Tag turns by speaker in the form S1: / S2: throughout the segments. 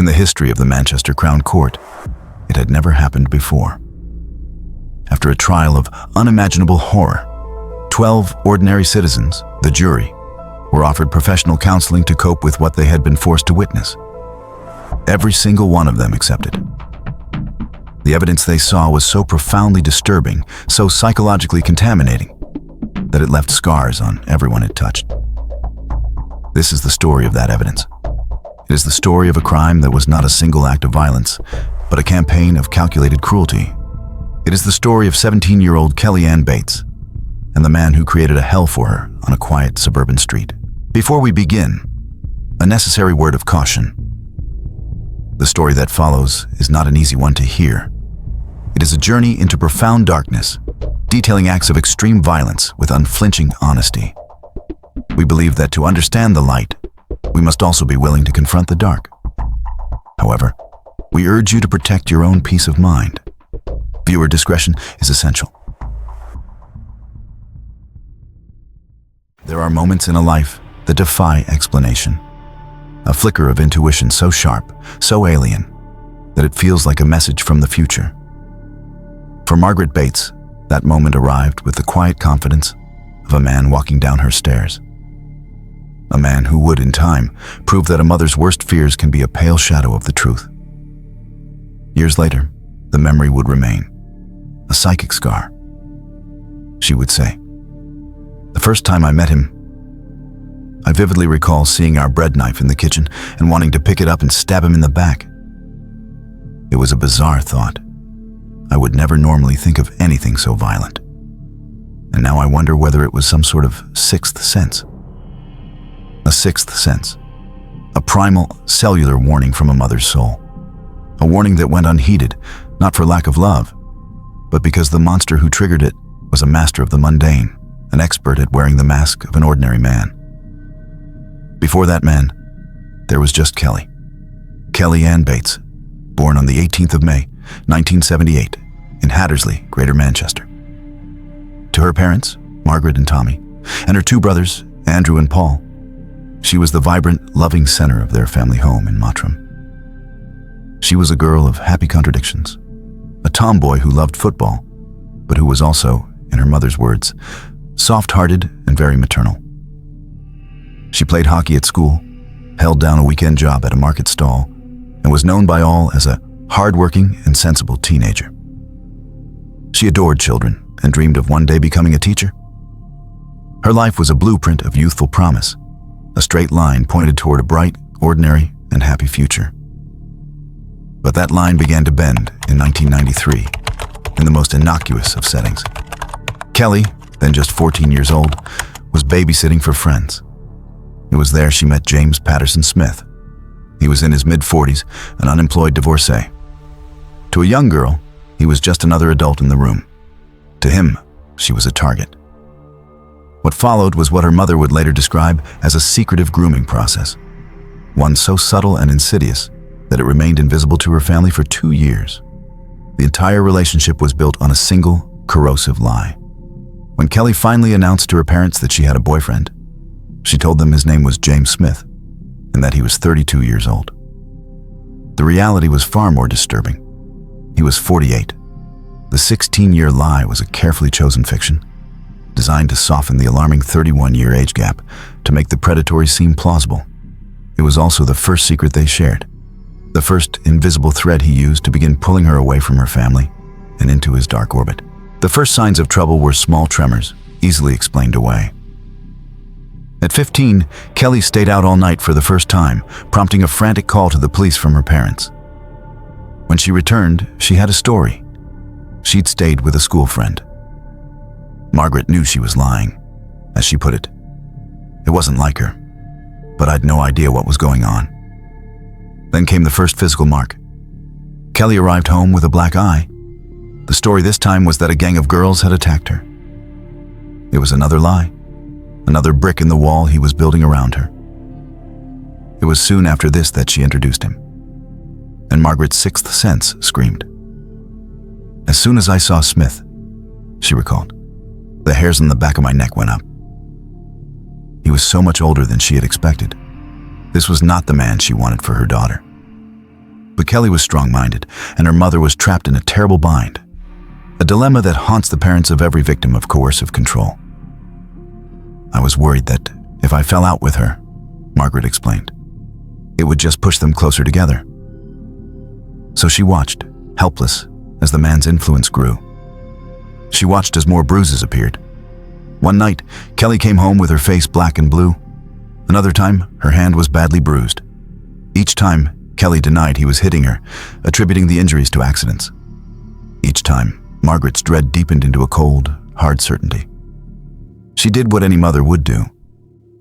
S1: In the history of the Manchester Crown Court, it had never happened before. After a trial of unimaginable horror, 12 ordinary citizens, the jury, were offered professional counseling to cope with what they had been forced to witness. Every single one of them accepted. The evidence they saw was so profoundly disturbing, so psychologically contaminating, that it left scars on everyone it touched. This is the story of that evidence. It is the story of a crime that was not a single act of violence, but a campaign of calculated cruelty. It is the story of 17-year-old Kelly Ann Bates and the man who created a hell for her on a quiet suburban street. Before we begin, a necessary word of caution. The story that follows is not an easy one to hear. It is a journey into profound darkness, detailing acts of extreme violence with unflinching honesty. We believe that to understand the light, we must also be willing to confront the dark. However, we urge you to protect your own peace of mind. Viewer discretion is essential. There are moments in a life that defy explanation. A flicker of intuition so sharp, so alien, that it feels like a message from the future. For Margaret Bates, that moment arrived with the quiet confidence of a man walking down her stairs. A man who would, in time, prove that a mother's worst fears can be a pale shadow of the truth. Years later, the memory would remain, a psychic scar. She would say, "The first time I met him, I vividly recall seeing our bread knife in the kitchen and wanting to pick it up and stab him in the back. It was a bizarre thought. I would never normally think of anything so violent. And now I wonder whether it was some sort of sixth sense. A sixth sense. A primal, cellular warning from a mother's soul. A warning that went unheeded, not for lack of love, but because the monster who triggered it was a master of the mundane, an expert at wearing the mask of an ordinary man. Before that man, there was just Kelly. Kelly Ann Bates, born on the 18th of May, 1978, in Hattersley, Greater Manchester. To her parents, Margaret and Tommy, and her two brothers, Andrew and Paul, she was the vibrant, loving center of their family home in Mottram. She was a girl of happy contradictions, a tomboy who loved football, but who was also, in her mother's words, soft-hearted and very maternal. She played hockey at school, held down a weekend job at a market stall, and was known by all as a hard-working and sensible teenager. She adored children and dreamed of one day becoming a teacher. Her life was a blueprint of youthful promise, a straight line pointed toward a bright, ordinary, and happy future. But that line began to bend in 1993, in the most innocuous of settings. Kelly, then just 14 years old, was babysitting for friends. It was there she met James Patterson Smith. He was in his mid-40s, an unemployed divorcee. To a young girl, he was just another adult in the room. To him, she was a target. What followed was what her mother would later describe as a secretive grooming process, one so subtle and insidious that it remained invisible to her family for 2 years. The entire relationship was built on a single, corrosive lie. When Kelly finally announced to her parents that she had a boyfriend, she told them his name was James Smith and that he was 32 years old. The reality was far more disturbing. He was 48. The 16-year lie was a carefully chosen fiction, designed to soften the alarming 31-year age gap to make the predatory seem plausible. It was also the first secret they shared, the first invisible thread he used to begin pulling her away from her family and into his dark orbit. The first signs of trouble were small tremors, easily explained away. At 15, Kelly stayed out all night for the first time, prompting a frantic call to the police from her parents. When she returned, she had a story. She'd stayed with a school friend. Margaret knew she was lying. As she put it, it wasn't like her, but I'd no idea what was going on. Then came the first physical mark. Kelly arrived home with a black eye. The story this time was that a gang of girls had attacked her. It was another lie, another brick in the wall he was building around her. It was soon after this that she introduced him, and Margaret's sixth sense screamed. As soon as I saw Smith, she recalled, the hairs on the back of my neck went up. He was so much older than she had expected. This was not the man she wanted for her daughter. But Kelly was strong-minded, and her mother was trapped in a terrible bind, a dilemma that haunts the parents of every victim of coercive control. "I was worried that if I fell out with her," Margaret explained, "it would just push them closer together." So she watched, helpless, as the man's influence grew. She watched as more bruises appeared. One night, Kelly came home with her face black and blue. Another time, her hand was badly bruised. Each time, Kelly denied he was hitting her, attributing the injuries to accidents. Each time, Margaret's dread deepened into a cold, hard certainty. She did what any mother would do.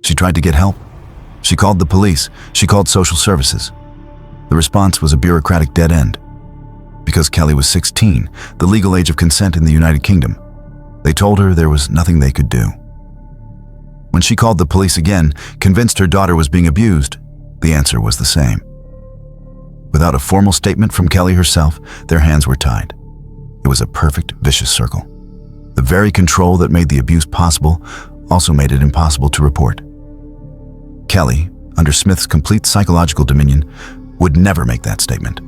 S1: She tried to get help. She called the police. She called social services. The response was a bureaucratic dead end. Because Kelly was 16, the legal age of consent in the United Kingdom, they told her there was nothing they could do. When she called the police again, convinced her daughter was being abused, the answer was the same. Without a formal statement from Kelly herself, their hands were tied. It was a perfect, vicious circle. The very control that made the abuse possible also made it impossible to report. Kelly, under Smith's complete psychological dominion, would never make that statement.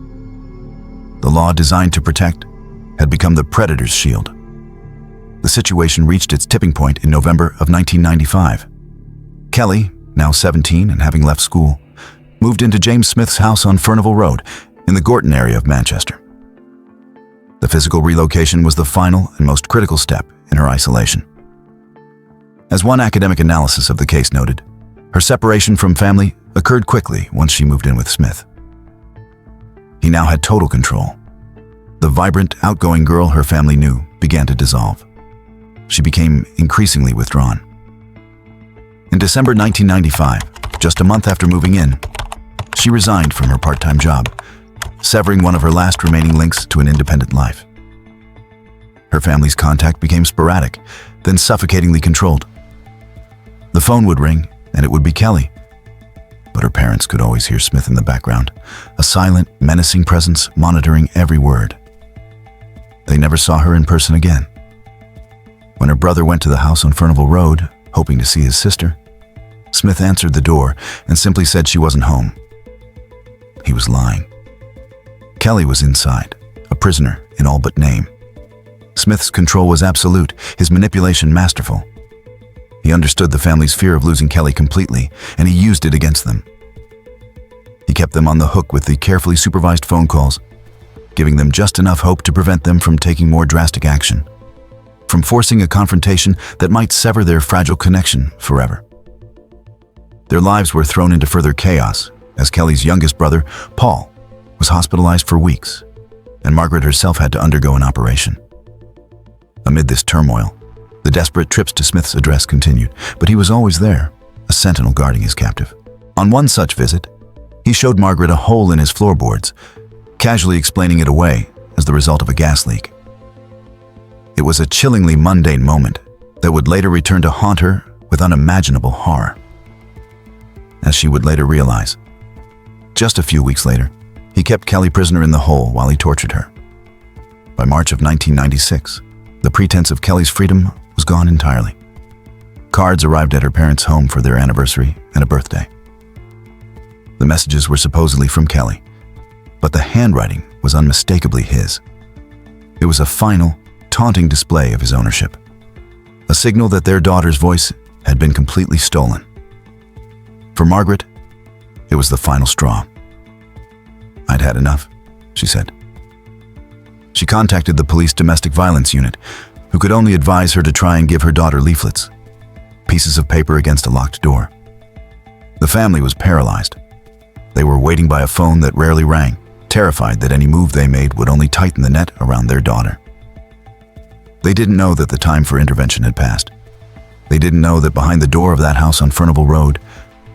S1: The law designed to protect had become the predator's shield. The situation reached its tipping point in November of 1995. Kelly, now 17 and having left school, moved into James Smith's house on Furnivall Road in the Gorton area of Manchester. The physical relocation was the final and most critical step in her isolation. As one academic analysis of the case noted, her separation from family occurred quickly once she moved in with Smith. He now had total control. The vibrant, outgoing girl her family knew began to dissolve. She became increasingly withdrawn. In December 1995, just a month after moving in, she resigned from her part-time job, severing one of her last remaining links to an independent life. Her family's contact became sporadic, then suffocatingly controlled. The phone would ring, and it would be Kelly. But her parents could always hear Smith in the background, a silent, menacing presence monitoring every word. They never saw her in person again. When her brother went to the house on Furnivall Road, hoping to see his sister, Smith answered the door and simply said she wasn't home. He was lying. Kelly was inside, a prisoner in all but name. Smith's control was absolute, his manipulation masterful. He understood the family's fear of losing Kelly completely, and he used it against them. He kept them on the hook with the carefully supervised phone calls, giving them just enough hope to prevent them from taking more drastic action, from forcing a confrontation that might sever their fragile connection forever. Their lives were thrown into further chaos as Kelly's youngest brother, Paul, was hospitalized for weeks, and Margaret herself had to undergo an operation. Amid this turmoil, the desperate trips to Smith's address continued, but he was always there, a sentinel guarding his captive. On one such visit, he showed Margaret a hole in his floorboards, casually explaining it away as the result of a gas leak. It was a chillingly mundane moment that would later return to haunt her with unimaginable horror. As she would later realize, just a few weeks later, he kept Kelly prisoner in the hole while he tortured her. By March of 1996, the pretense of Kelly's freedom was gone entirely. Cards arrived at her parents' home for their anniversary and a birthday. The messages were supposedly from Kelly, but the handwriting was unmistakably his. It was a final, taunting display of his ownership, a signal that their daughter's voice had been completely stolen. For Margaret, it was the final straw. "I'd had enough," she said. She contacted the police domestic violence unit, who could only advise her to try and give her daughter leaflets, pieces of paper against a locked door. The family was paralyzed. They were waiting by a phone that rarely rang, terrified that any move they made would only tighten the net around their daughter. They didn't know that the time for intervention had passed. They didn't know that behind the door of that house on Furnivall Road,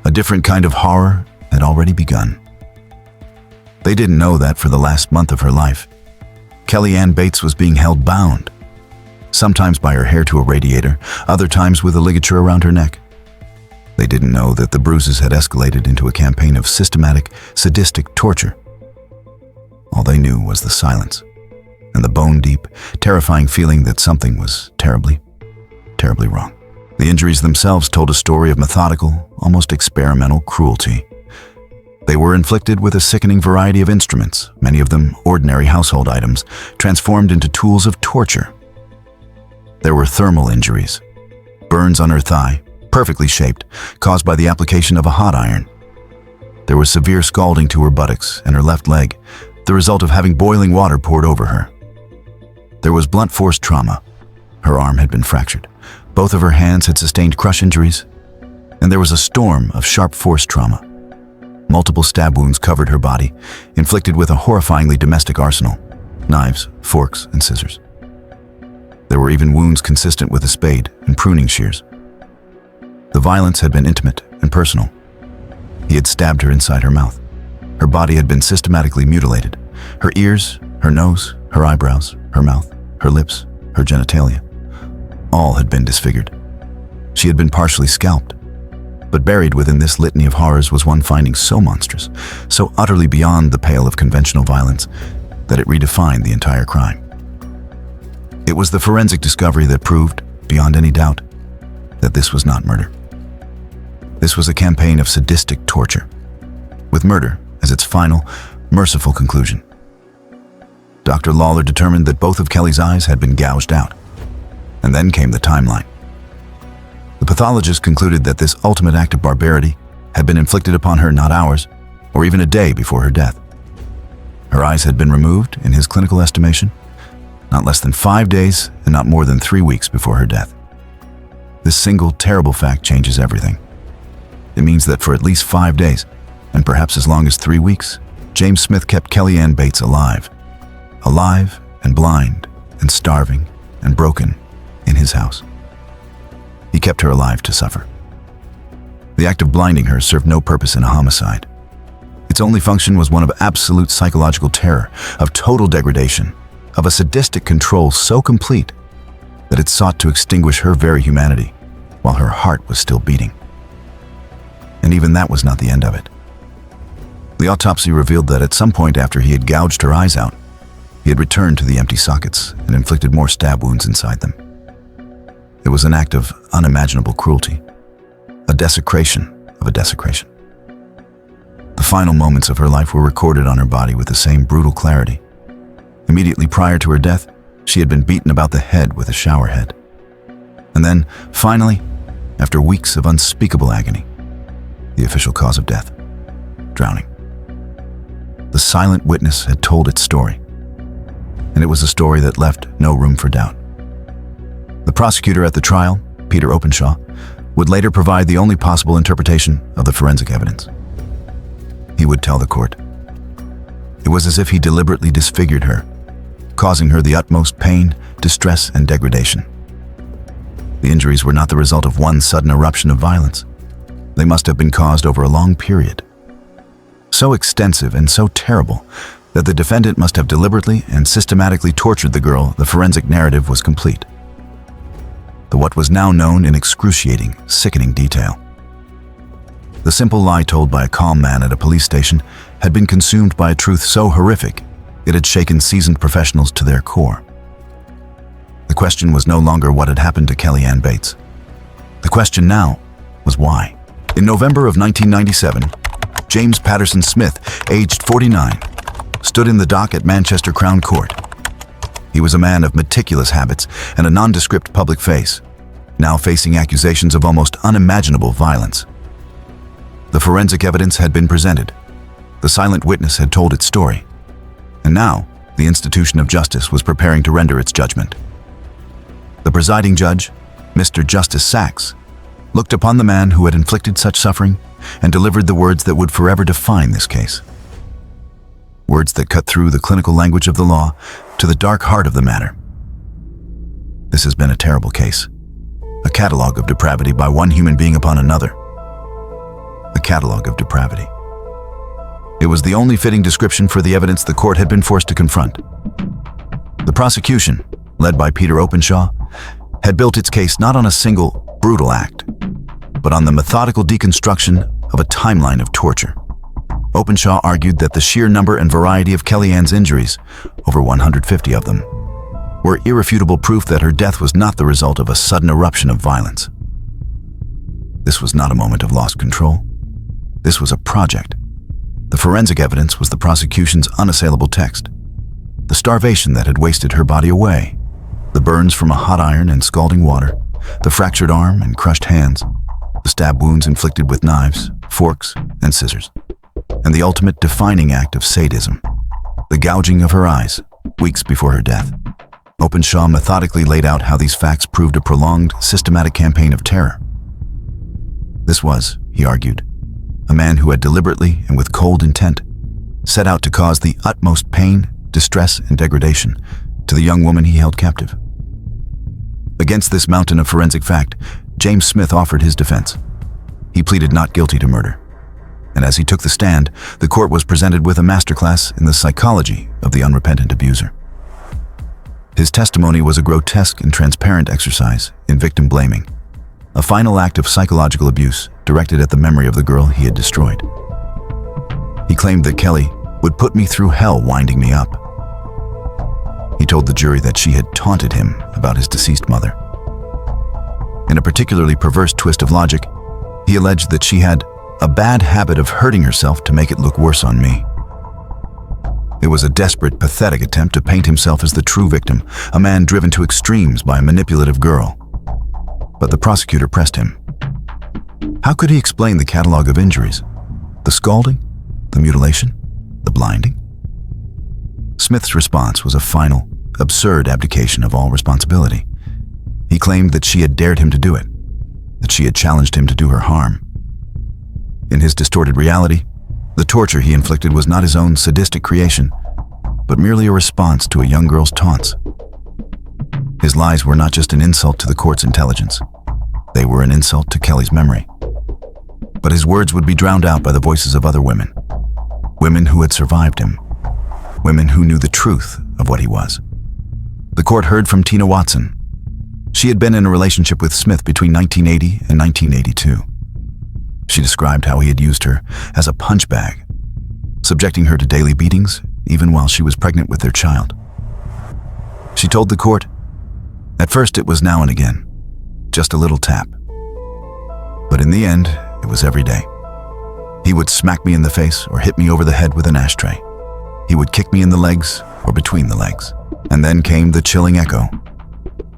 S1: a different kind of horror had already begun. They didn't know that for the last month of her life, Kelly Ann Bates was being held bound, sometimes by her hair to a radiator, other times with a ligature around her neck. They didn't know that the bruises had escalated into a campaign of systematic, sadistic torture. All they knew was the silence and the bone-deep, terrifying feeling that something was terribly, terribly wrong. The injuries themselves told a story of methodical, almost experimental cruelty. They were inflicted with a sickening variety of instruments, many of them ordinary household items, transformed into tools of torture. There were thermal injuries, burns on her thigh, perfectly shaped, caused by the application of a hot iron. There was severe scalding to her buttocks and her left leg, the result of having boiling water poured over her. There was blunt force trauma. Her arm had been fractured. Both of her hands had sustained crush injuries, and there was a storm of sharp force trauma. Multiple stab wounds covered her body, inflicted with a horrifyingly domestic arsenal: knives, forks, and scissors. There were even wounds consistent with a spade and pruning shears. The violence had been intimate and personal. He had stabbed her inside her mouth. Her body had been systematically mutilated. Her ears, her nose, her eyebrows, her mouth, her lips, her genitalia, all had been disfigured. She had been partially scalped. But buried within this litany of horrors was one finding so monstrous, so utterly beyond the pale of conventional violence, that it redefined the entire crime. It was the forensic discovery that proved, beyond any doubt, that this was not murder. This was a campaign of sadistic torture, with murder as its final, merciful conclusion. Dr. Lawler determined that both of Kelly's eyes had been gouged out. And then came the timeline. The pathologist concluded that this ultimate act of barbarity had been inflicted upon her not hours, or even a day before her death. Her eyes had been removed, in his clinical estimation, not less than 5 days and not more than 3 weeks before her death. This single terrible fact changes everything. It means that for at least 5 days, and perhaps as long as 3 weeks, James Smith kept Kellyanne Bates alive. Alive and blind and starving and broken in his house. He kept her alive to suffer. The act of blinding her served no purpose in a homicide. Its only function was one of absolute psychological terror, of total degradation, of a sadistic control so complete that it sought to extinguish her very humanity while her heart was still beating. And even that was not the end of it. The autopsy revealed that at some point after he had gouged her eyes out, he had returned to the empty sockets and inflicted more stab wounds inside them. It was an act of unimaginable cruelty, a desecration of a desecration. The final moments of her life were recorded on her body with the same brutal clarity. Immediately prior to her death, she had been beaten about the head with a shower head. And then, finally, after weeks of unspeakable agony, the official cause of death: drowning. The silent witness had told its story, and it was a story that left no room for doubt. The prosecutor at the trial, Peter Openshaw, would later provide the only possible interpretation of the forensic evidence. He would tell the court, it was as if he deliberately disfigured her, causing her the utmost pain, distress, and degradation. The injuries were not the result of one sudden eruption of violence. They must have been caused over a long period, so extensive and so terrible that the defendant must have deliberately and systematically tortured the girl. The forensic narrative was complete. The what was now known in excruciating, sickening detail. The simple lie told by a calm man at a police station had been consumed by a truth so horrific it had shaken seasoned professionals to their core. The question was no longer what had happened to Kellyanne Bates. The question now was why. In November of 1997, James Patterson Smith, aged 49, stood in the dock at Manchester Crown Court. He was a man of meticulous habits and a nondescript public face, now facing accusations of almost unimaginable violence. The forensic evidence had been presented. The silent witness had told its story. And now, the institution of justice was preparing to render its judgment. The presiding judge, Mr. Justice Sachs, looked upon the man who had inflicted such suffering and delivered the words that would forever define this case. Words that cut through the clinical language of the law to the dark heart of the matter. This has been a terrible case, a catalogue of depravity by one human being upon another. A catalogue of depravity. It was the only fitting description for the evidence the court had been forced to confront. The prosecution, led by Peter Openshaw, had built its case not on a single, brutal act, but on the methodical deconstruction of a timeline of torture. Openshaw argued that the sheer number and variety of Kellyanne's injuries, over 150 of them, were irrefutable proof that her death was not the result of a sudden eruption of violence. This was not a moment of lost control. This was a project, The forensic evidence was the prosecution's unassailable text. The starvation that had wasted her body away, the burns from a hot iron and scalding water, the fractured arm and crushed hands, the stab wounds inflicted with knives, forks, and scissors, and the ultimate defining act of sadism, the gouging of her eyes, weeks before her death. Openshaw methodically laid out how these facts proved a prolonged, systematic campaign of terror. This was, he argued, a man who had deliberately and with cold intent set out to cause the utmost pain, distress, and degradation to the young woman he held captive. Against this mountain of forensic fact, James Smith offered his defense. He pleaded not guilty to murder. And as he took the stand, the court was presented with a masterclass in the psychology of the unrepentant abuser. His testimony was a grotesque and transparent exercise in victim blaming, a final act of psychological abuse directed at the memory of the girl he had destroyed. He claimed that Kelly would put me through hell winding me up. He told the jury that she had taunted him about his deceased mother. In a particularly perverse twist of logic, he alleged that she had a bad habit of hurting herself to make it look worse on me. It was a desperate, pathetic attempt to paint himself as the true victim, a man driven to extremes by a manipulative girl. But the prosecutor pressed him. How could he explain the catalog of injuries? The scalding? The mutilation? The blinding? Smith's response was a final, absurd abdication of all responsibility. He claimed that she had dared him to do it, that she had challenged him to do her harm. In his distorted reality, the torture he inflicted was not his own sadistic creation, but merely a response to a young girl's taunts. His lies were not just an insult to the court's intelligence. They were an insult to Kelly's memory. But his words would be drowned out by the voices of other women. Women who had survived him. Women who knew the truth of what he was. The court heard from Tina Watson. She had been in a relationship with Smith between 1980 and 1982. She described how he had used her as a punch bag, subjecting her to daily beatings even while she was pregnant with their child. She told the court, "At first it was now and again, just a little tap. But in the end, it was every day. He would smack me in the face or hit me over the head with an ashtray. He would kick me in the legs or between the legs." And then came the chilling echo,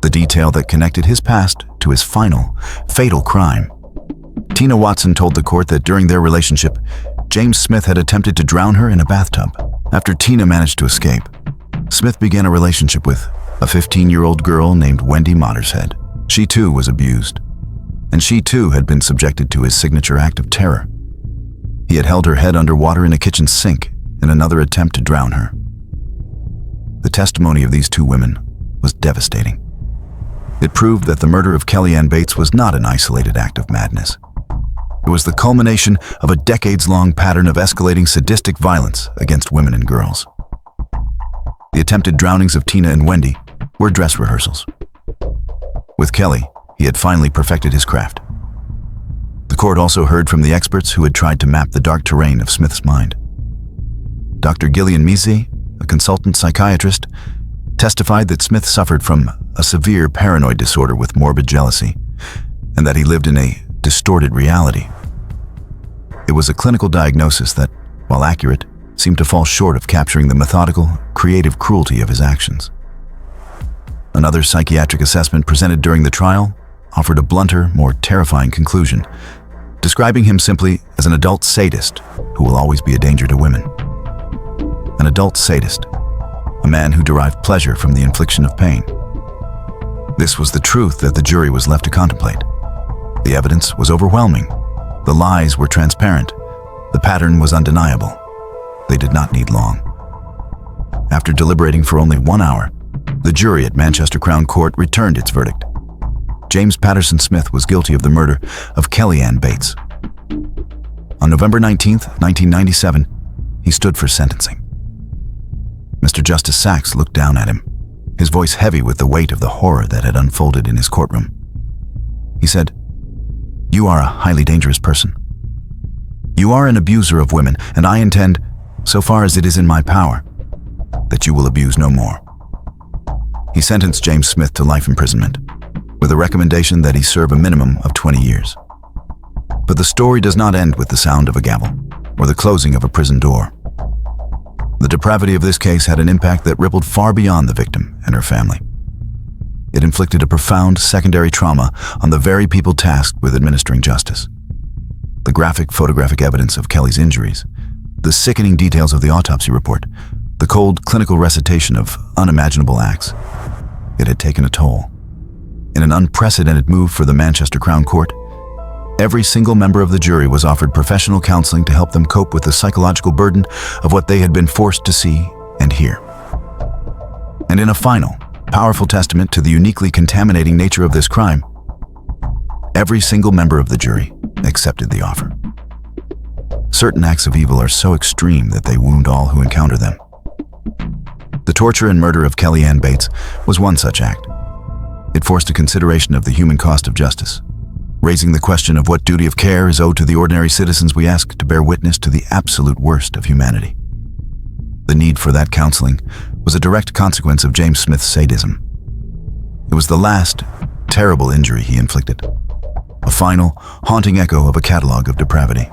S1: the detail that connected his past to his final, fatal crime. Tina Watson told the court that during their relationship, James Smith had attempted to drown her in a bathtub. After Tina managed to escape, Smith began a relationship with a 15-year-old girl named Wendy Mottershead. She too was abused, and she too had been subjected to his signature act of terror. He had held her head underwater in a kitchen sink in another attempt to drown her. The testimony of these two women was devastating. It proved that the murder of Kellyanne Bates was not an isolated act of madness. It was the culmination of a decades-long pattern of escalating sadistic violence against women and girls. The attempted drownings of Tina and Wendy were dress rehearsals. With Kelly, he had finally perfected his craft. The court also heard from the experts who had tried to map the dark terrain of Smith's mind. Dr. Gillian Mizzi, a consultant psychiatrist, testified that Smith suffered from a severe paranoid disorder with morbid jealousy, and that he lived in a distorted reality. It was a clinical diagnosis that, while accurate, seemed to fall short of capturing the methodical, creative cruelty of his actions. Another psychiatric assessment presented during the trial offered a blunter, more terrifying conclusion, describing him simply as an adult sadist who will always be a danger to women. An adult sadist, a man who derived pleasure from the infliction of pain. This was the truth that the jury was left to contemplate. The evidence was overwhelming. The lies were transparent. The pattern was undeniable. They did not need long. After deliberating for only 1 hour, the jury at Manchester Crown Court returned its verdict. James Patterson Smith was guilty of the murder of Kellyanne Bates. On November 19, 1997, he stood for sentencing. Mr. Justice Sachs looked down at him, his voice heavy with the weight of the horror that had unfolded in his courtroom. He said, "You are a highly dangerous person. You are an abuser of women, and I intend, so far as it is in my power, that you will abuse no more." He sentenced James Smith to life imprisonment, with a recommendation that he serve a minimum of 20 years. But the story does not end with the sound of a gavel. or the closing of a prison door. The depravity of this case had an impact that rippled far beyond the victim and her family. It inflicted a profound secondary trauma on the very people tasked with administering justice. The graphic photographic evidence of Kelly's injuries, the sickening details of the autopsy report, the cold clinical recitation of unimaginable acts. It had taken a toll. In an unprecedented move for the Manchester Crown Court, every single member of the jury was offered professional counseling to help them cope with the psychological burden of what they had been forced to see and hear. And in a final, powerful testament to the uniquely contaminating nature of this crime, every single member of the jury accepted the offer. Certain acts of evil are so extreme that they wound all who encounter them. The torture and murder of Kelly Ann Bates was one such act. It forced a consideration of the human cost of justice, raising the question of what duty of care is owed to the ordinary citizens we ask to bear witness to the absolute worst of humanity. The need for that counseling was a direct consequence of James Smith's sadism. It was the last, terrible injury he inflicted, a final, haunting echo of a catalog of depravity.